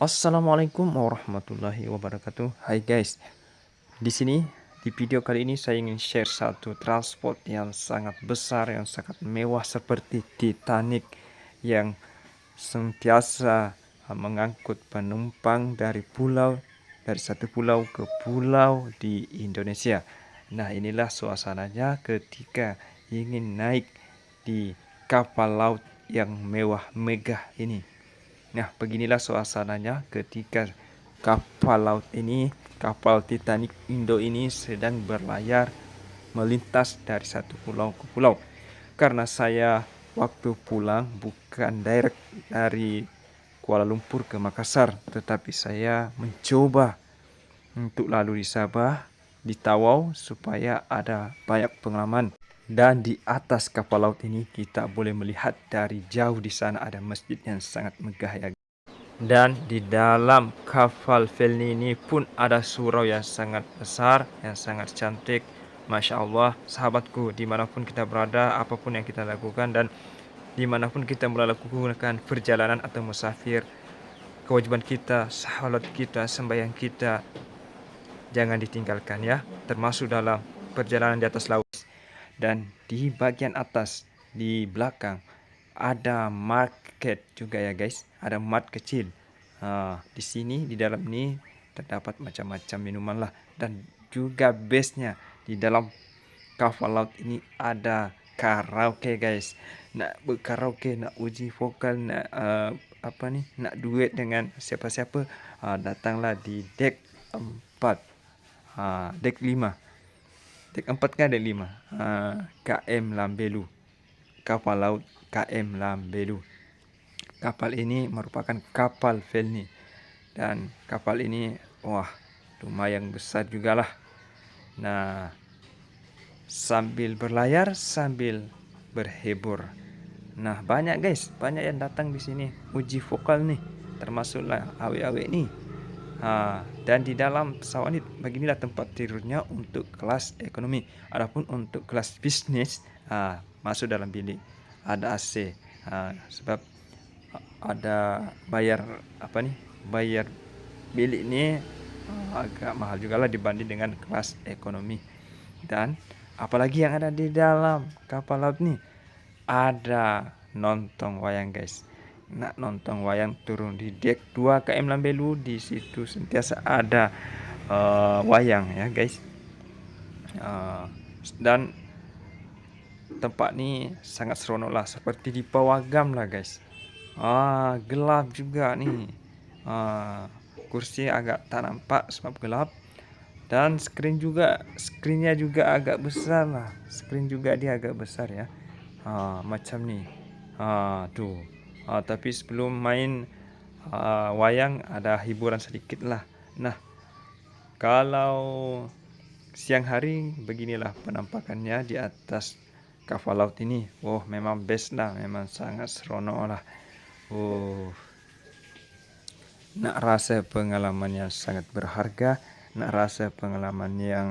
Assalamualaikum warahmatullahi wabarakatuh. Hai guys, di sini di video kali ini saya ingin share satu transport yang sangat besar, yang sangat mewah seperti Titanic yang sentiasa mengangkut penumpang dari satu pulau ke pulau di Indonesia. Nah, inilah suasananya ketika ingin naik di kapal laut yang mewah megah ini. Nah, beginilah suasananya ketika kapal laut ini, kapal Titanic Indo ini sedang berlayar melintas dari satu pulau ke pulau. Karena saya waktu pulang bukan direct dari Kuala Lumpur ke Makassar, tetapi saya mencoba untuk lalu di Sabah, di Tawau supaya ada banyak pengalaman. Dan di atas kapal laut ini kita boleh melihat dari jauh di sana ada masjid yang sangat megah ya. Dan di dalam kapal Felni ini pun ada surau yang sangat besar, yang sangat cantik. Masya Allah, sahabatku, dimanapun kita berada, apapun yang kita lakukan, dan dimanapun kita melakukan perjalanan atau musafir, kewajiban kita, salat kita, sembahyang kita, jangan ditinggalkan ya, termasuk dalam perjalanan di atas laut. Dan di bagian atas, di belakang, ada market juga ya guys, ada mart kecil. Di sini di dalam ini terdapat macam-macam minuman lah, dan juga base-nya di dalam kapal laut ini ada karaoke guys. Nak berkaraoke, nak uji vokal, nak nak duet dengan siapa-siapa, datanglah di deck 4, deck 5. Deck 4 kan ada 5. KM Lambelu, kapal laut KM Lambelu. Kapal ini merupakan kapal Felni, dan kapal ini wah lumayan besar juga lah. Nah, sambil berlayar sambil berhibur. Nah, banyak guys, banyak yang datang di sini uji vokal nih, termasuklah awek-awek nih. Dan di dalam pesawat ini beginilah tempat tidurnya untuk kelas ekonomi. Adapun untuk kelas bisnis, masuk dalam bilik, ada AC. Sebab ada bayar bayar bilik ini agak mahal juga lah dibanding dengan kelas ekonomi. Dan apalagi yang ada di dalam kapal laut nih, ada nonton wayang guys. Nak nonton wayang, turun di deck 2 KM Lambelu, di situ sentiasa ada wayang ya guys. Dan tempat ini sangat seronok lah, seperti di Pawagam lah guys. Gelap juga nih. Kursi agak tak nampak sebab gelap, dan screennya juga agak besar lah. Screen juga dia agak besar ya. Macam nih. Tuh. Tapi sebelum main wayang ada hiburan sedikit lah. Nah, kalau siang hari beginilah penampakannya di atas kapal laut ini. Oh, memang best lah, memang sangat seronok lah. Nak rasa pengalaman yang sangat berharga, nak rasa pengalaman yang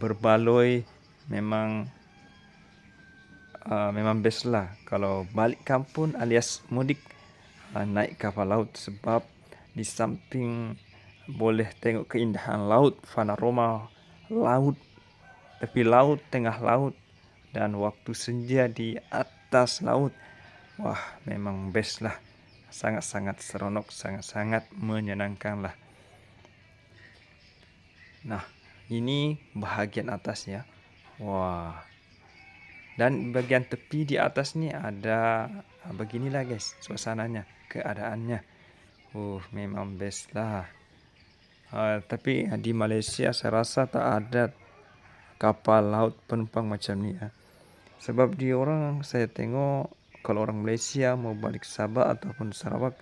berbaloi, memang best lah kalau balik kampung alias mudik, naik kapal laut. Sebab di samping boleh tengok keindahan laut, panorama laut, tepi laut, tengah laut, dan waktu senja di atas laut, wah memang best lah, sangat-sangat seronok, sangat-sangat menyenangkan lah. Nah, ini bahagian atasnya. Wah, dan bagian tepi di atas nih ada beginilah guys suasananya, keadaannya. Memang best lah. Tapi di Malaysia saya rasa tak ada kapal laut penumpang macam ni ya. Sebab di orang, saya tengok kalau orang Malaysia mau balik Sabah ataupun Sarawak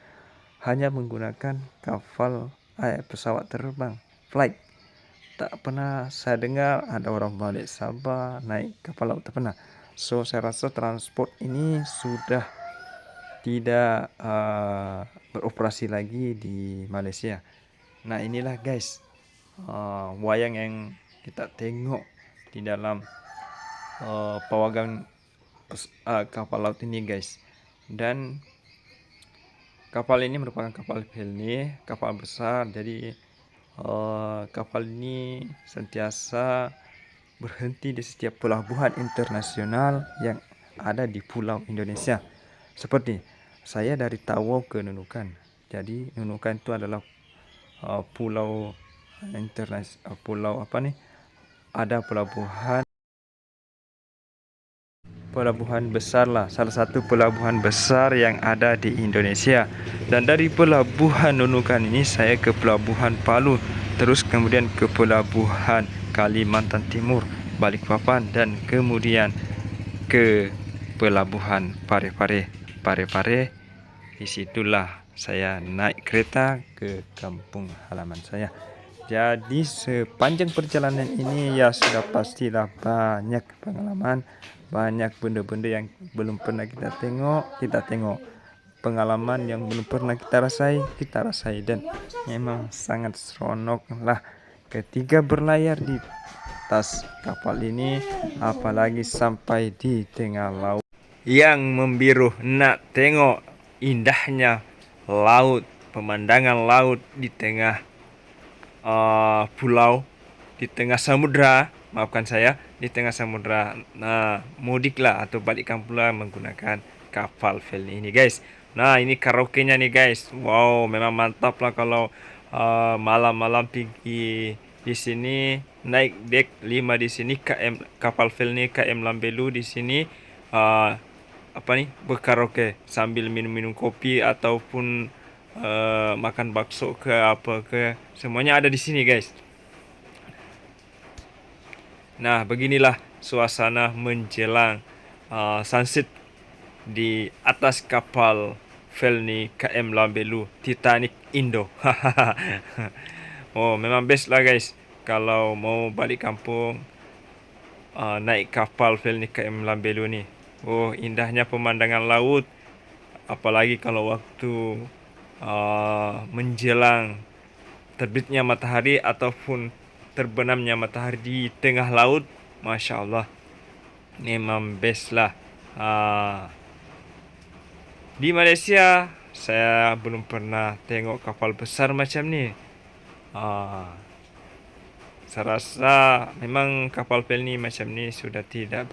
hanya menggunakan pesawat terbang, flight. Tak pernah saya dengar ada orang balik Sabah naik kapal laut, tak pernah. So saya rasa transport ini sudah tidak beroperasi lagi di Malaysia. Nah, inilah guys wayang yang kita tengok di dalam pawagam kapal laut ini guys. Dan Kapal ini merupakan kapal Felny, kapal besar. Jadi kapal ini sentiasa berhenti di setiap pelabuhan internasional yang ada di Pulau Indonesia. Seperti saya dari Tawau ke Nunukan. Jadi Nunukan itu adalah pulau internasional, pulau apa nih? Ada pelabuhan besar lah, salah satu pelabuhan besar yang ada di Indonesia. Dan dari pelabuhan Nunukan ini saya ke pelabuhan Palu, terus kemudian ke pelabuhan Kalimantan Timur, Balikpapan, dan kemudian ke pelabuhan Parepare. Parepare, disitulah saya naik kereta ke kampung halaman saya. Jadi sepanjang perjalanan ini ya sudah pastilah banyak pengalaman, banyak benda-benda yang belum pernah kita tengok, pengalaman yang belum pernah kita rasai, dan memang sangat seronok lah ketika berlayar di atas kapal ini, apalagi sampai di tengah laut yang membiru. Nak tengok indahnya laut, pemandangan laut di tengah pulau, di tengah samudra, maafkan saya, di tengah samudra. Nah, mudiklah atau balik kampung lah menggunakan kapal Felny ini, guys. Nah, ini karaoke-nya nih, guys. Wow, memang mantap lah kalau malam-malam pergi di sini, naik deck 5 di sini, kapal Felny KM Lambelu di sini, apa nih, berkaraoke sambil minum-minum kopi ataupun makan bakso ke apa ke, semuanya ada di sini, guys. Nah, beginilah suasana menjelang sunset di atas kapal Felny KM Lambelu Titanic Indo. Oh, memang best lah, guys, kalau mau balik kampung naik kapal Felny KM Lambelu nih. Oh, indahnya pemandangan laut, apalagi kalau waktu menjelang terbitnya matahari ataupun terbenamnya matahari di tengah laut. Masya Allah, memang best lah. Di Malaysia saya belum pernah tengok kapal besar macam ni. Saya rasa memang kapal Felny macam ni sudah tidak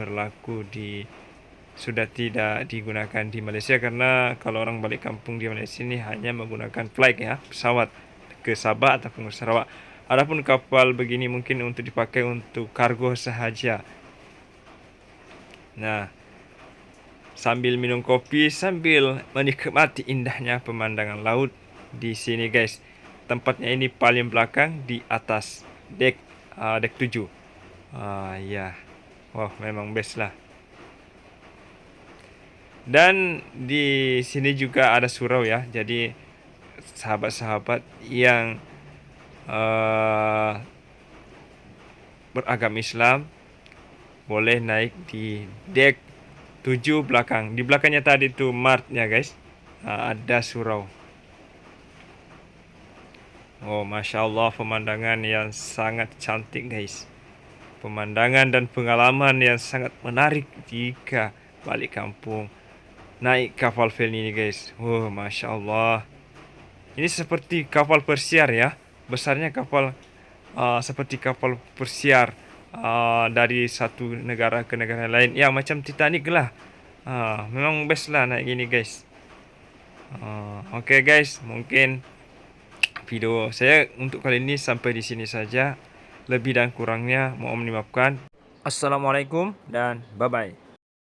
digunakan di Malaysia, karena kalau orang balik kampung di Malaysia ini hanya menggunakan flight ya, pesawat ke Sabah ataupun ke Sarawak. Adapun kapal begini mungkin untuk dipakai untuk kargo sahaja. Nah, sambil minum kopi, sambil menikmati indahnya pemandangan laut di sini, guys. Tempatnya ini paling belakang di atas deck 7. Ya, wah, memang best lah. Dan di sini juga ada surau ya. Jadi sahabat-sahabat yang beragama Islam boleh naik di deck 7 belakang. Di belakangnya tadi tuh martnya, guys. Ada surau. Oh, Masya Allah, pemandangan yang sangat cantik, guys. Pemandangan dan pengalaman yang sangat menarik jika balik kampung naik kapal Felny ini, guys. Oh, Masya Allah. Ini seperti kapal persiar ya. Besarnya kapal seperti kapal persiar dari satu negara ke negara lain. Ya, macam Titanic lah. Memang best lah naik gini, guys. Oke, guys, mungkin video saya untuk kali ini sampai di sini saja. Lebih dan kurangnya mohon dimaafkan. Assalamualaikum dan bye-bye.